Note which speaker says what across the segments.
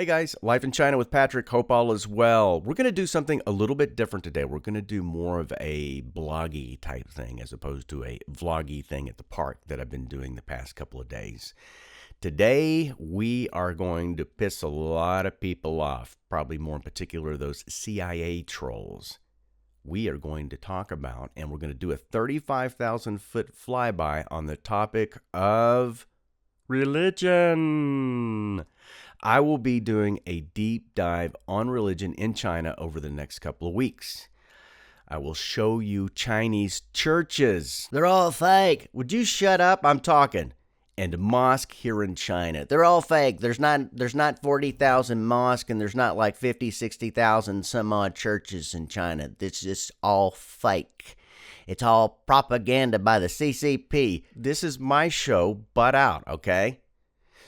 Speaker 1: Hey guys, Life in China with Patrick. Hope all is well. We're going to do something a little bit different today. We're going to do more of a bloggy type thing as opposed to a vloggy thing at the park that I've been doing the past couple of days. Today, we are going to piss a lot of people off, probably more in particular those CIA trolls. We are going to talk about, and we're going to do a 35,000-foot flyby on the topic of religion. I will be doing a deep dive on religion in China over the next couple of weeks. I will show you Chinese churches. They're all fake. Would you shut up? I'm talking. And mosque here in China. They're all fake. There's not 40,000 mosques and there's not like 50, 60,000 some odd churches in China. It's just all fake. It's all propaganda by the CCP. This is my show, butt out, okay?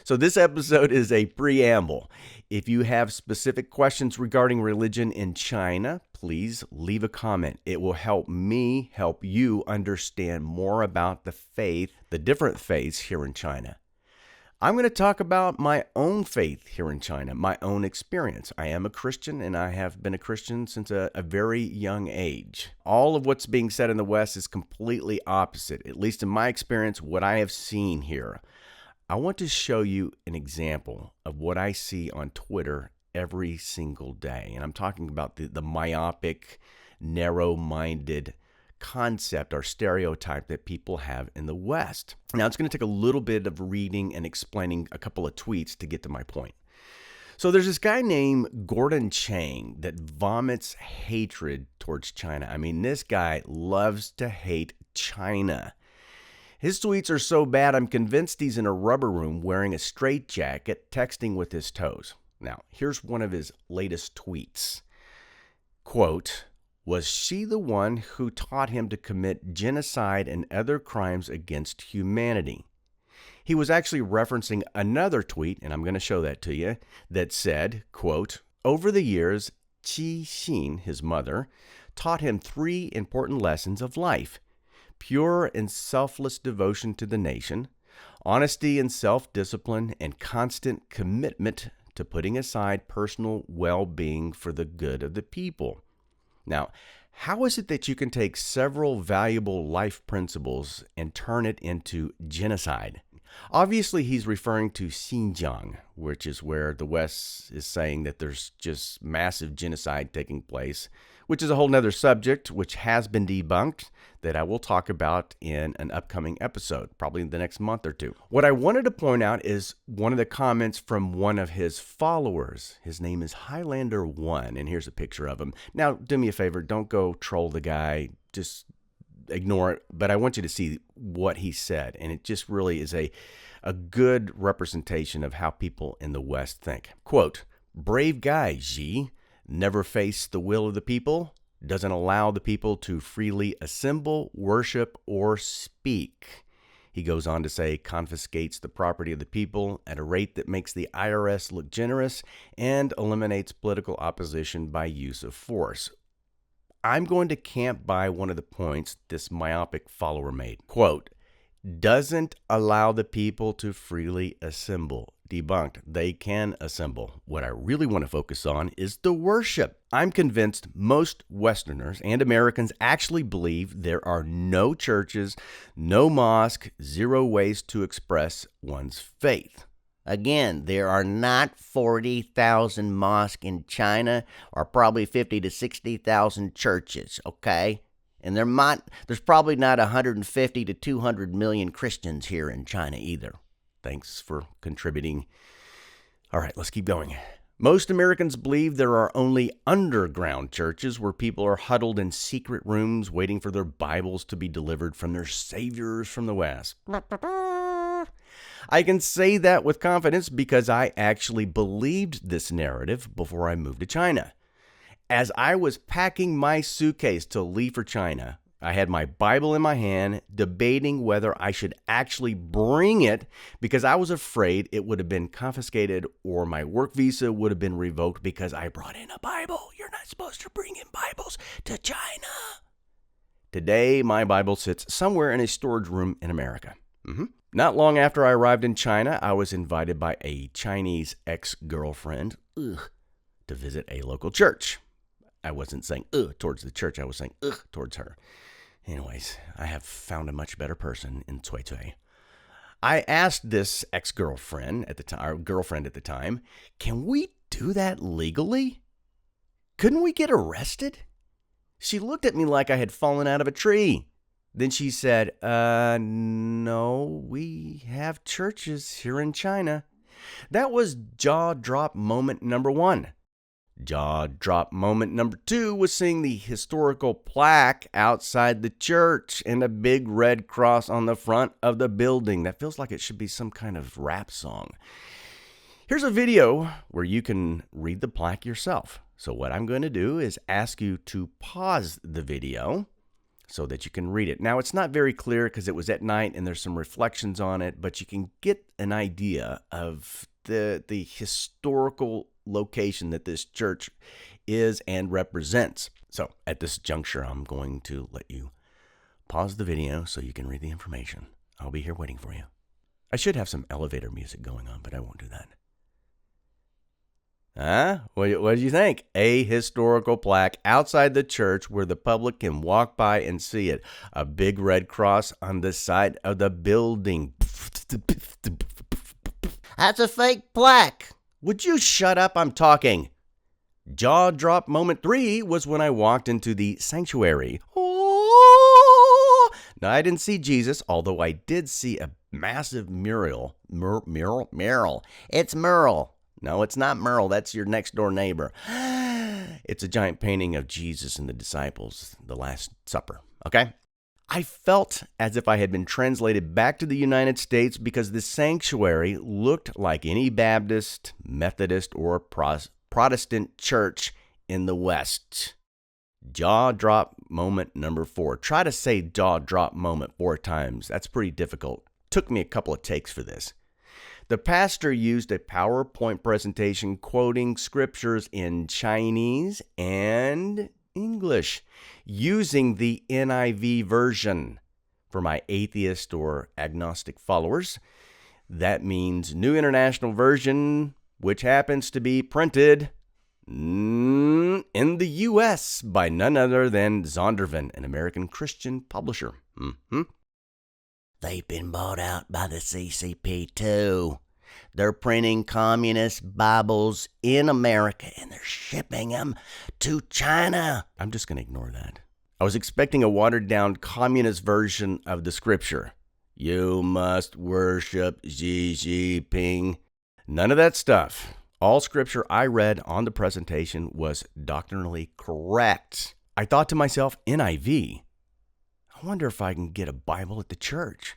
Speaker 1: So this episode is a preamble. If you have specific questions regarding religion in China, please leave a comment. It will help me help you understand more about the faith, the different faiths here in China. I'm going to talk about my own faith here in China, my own experience. I am a Christian, and I have been a Christian since a very young age. All of what's being said in the West is completely opposite, at least in my experience, what I have seen here. I want to show you an example of what I see on Twitter every single day. And I'm talking about the myopic, narrow-minded concept or stereotype that people have in the West. Now, it's going to take a little bit of reading and explaining a couple of tweets to get to my point. So there's this guy named Gordon Chang that vomits hatred towards China. I mean, this guy loves to hate China. His tweets are so bad, I'm convinced he's in a rubber room wearing a straitjacket, texting with his toes. Now, here's one of his latest tweets. Quote, "Was she the one who taught him to commit genocide and other crimes against humanity?" He was actually referencing another tweet, and I'm going to show that to you, that said, quote, "Over the years, Qi Xin, his mother, taught him 3 important lessons of life. Pure and selfless devotion to the nation, honesty and self-discipline, and constant commitment to putting aside personal well-being for the good of the people." Now, how is it that you can take several valuable life principles and turn it into genocide? Obviously, he's referring to Xinjiang, which is where the West is saying that there's just massive genocide taking place, which is a whole nother subject, which has been debunked, that I will talk about in an upcoming episode, probably in the next month or two. What I wanted to point out is one of the comments from one of his followers. His name is Highlander1, and here's a picture of him. Now, do me a favor, don't go troll the guy, just ignore it, but I want you to see what he said, and it just really is a good representation of how people in the West think. Quote, "Brave guy, Xi, never faced the will of the people, doesn't allow the people to freely assemble, worship, or speak." He goes on to say, confiscates the property of the people at a rate that makes the IRS look generous and eliminates political opposition by use of force. I'm going to camp by one of the points this myopic follower made. Quote, "Doesn't allow the people to freely assemble." Debunked. They can assemble. What I really want to focus on is the worship. I'm convinced most Westerners and Americans actually believe there are no churches, no mosque, 0 ways to express one's faith. Again, there are not 40,000 mosques in China, or probably 50 to 60,000 churches, okay? And there's probably not 150 to 200 million Christians here in China either. Thanks for contributing. All right, let's keep going. Most Americans believe there are only underground churches where people are huddled in secret rooms waiting for their Bibles to be delivered from their saviors from the West. I can say that with confidence because I actually believed this narrative before I moved to China. As I was packing my suitcase to leave for China, I had my Bible in my hand, debating whether I should actually bring it because I was afraid it would have been confiscated or my work visa would have been revoked because I brought in a Bible. You're not supposed to bring in Bibles to China. Today, my Bible sits somewhere in a storage room in America. Not long after I arrived in China, I was invited by a Chinese ex-girlfriend to visit a local church. I wasn't saying towards the church, I was saying towards her. Anyways, I have found a much better person in Cui Cui. I asked this ex-girlfriend at the time, or girlfriend at the time, can we do that legally? Couldn't we get arrested? She looked at me like I had fallen out of a tree. Then she said, no, we have churches here in China. That was jaw drop moment number 1. Jaw drop moment number 2 was seeing the historical plaque outside the church and a big red cross on the front of the building. That feels like it should be some kind of rap song. Here's a video where you can read the plaque yourself. So what I'm going to do is ask you to pause the video so that you can read it. Now, it's not very clear because it was at night and there's some reflections on it, but you can get an idea of the historical location that this church is and represents. So at this juncture, I'm going to let you pause the video so you can read the information. I'll be here waiting for you. I should have some elevator music going on, but I won't do that. What do you think? A historical plaque outside the church where the public can walk by and see it. A big red cross on the side of the building. That's a fake plaque. Would you shut up? I'm talking. Jaw drop moment 3 was when I walked into the sanctuary. Oh! Now, I didn't see Jesus, although I did see a massive mural. Mural. It's Merle. No, it's not Merle. That's your next door neighbor. It's a giant painting of Jesus and the disciples, the Last Supper. Okay? I felt as if I had been translated back to the United States because the sanctuary looked like any Baptist, Methodist, or Protestant church in the West. Jaw drop moment number 4. Try to say jaw drop moment 4 times. That's pretty difficult. Took me a couple of takes for this. The pastor used a PowerPoint presentation quoting scriptures in Chinese and English using the NIV version. For my atheist or agnostic followers, that means New International Version, which happens to be printed in the U.S. by none other than Zondervan, an American Christian publisher. They've been bought out by the CCP too. They're printing communist Bibles in America and they're shipping them to China. I'm just going to ignore that. I was expecting a watered down communist version of the scripture. You must worship Xi Jinping. None of that stuff. All scripture I read on the presentation was doctrinally correct. I thought to myself, NIV? I wonder if I can get a Bible at the church.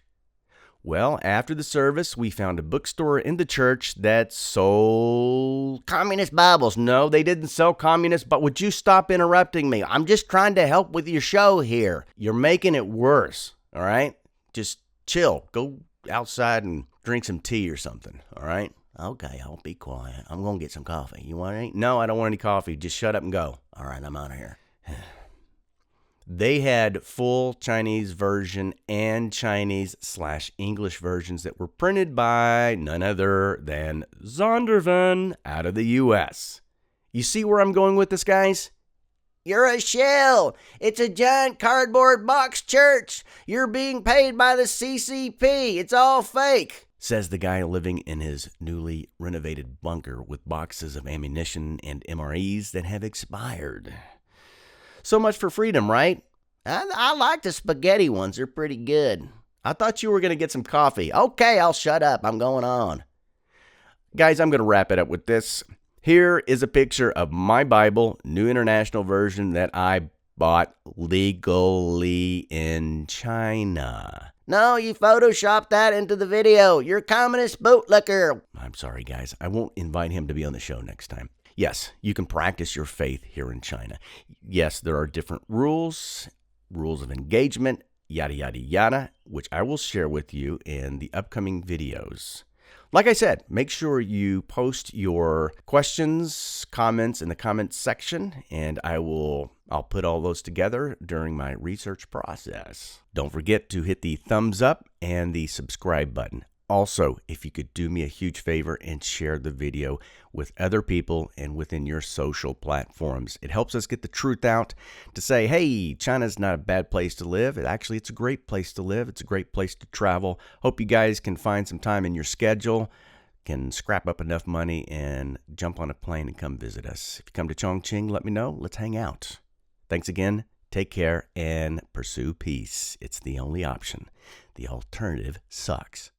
Speaker 1: Well, after the service, we found a bookstore in the church that sold communist Bibles. No, they didn't sell communist, but would you stop interrupting me? I'm just trying to help with your show here. You're making it worse, all right? Just chill. Go outside and drink some tea or something, all right? Okay, I'll be quiet. I'm going to get some coffee. You want any? No, I don't want any coffee. Just shut up and go. All right, I'm out of here. They had full Chinese version and Chinese/English versions that were printed by none other than Zondervan out of the U.S. You see where I'm going with this, guys? You're a shill. It's a giant cardboard box church. You're being paid by the CCP. It's all fake, says the guy living in his newly renovated bunker with boxes of ammunition and MREs that have expired. So much for freedom, right? I like the spaghetti ones. They're pretty good. I thought you were going to get some coffee. Okay, I'll shut up. I'm going on. Guys, I'm going to wrap it up with this. Here is a picture of my Bible, New International Version, that I bought legally in China. No, you photoshopped that into the video. You're a communist bootlicker. I'm sorry, guys. I won't invite him to be on the show next time. Yes, you can practice your faith here in China. Yes, there are different rules of engagement, yada, yada, yada, which I will share with you in the upcoming videos. Like I said, make sure you post your questions, comments in the comments section, and I'll put all those together during my research process. Don't forget to hit the thumbs up and the subscribe button. Also, if you could do me a huge favor and share the video with other people and within your social platforms. It helps us get the truth out to say, hey, China's not a bad place to live. Actually, it's a great place to live. It's a great place to travel. Hope you guys can find some time in your schedule, can scrap up enough money and jump on a plane and come visit us. If you come to Chongqing, let me know. Let's hang out. Thanks again. Take care and pursue peace. It's the only option. The alternative sucks.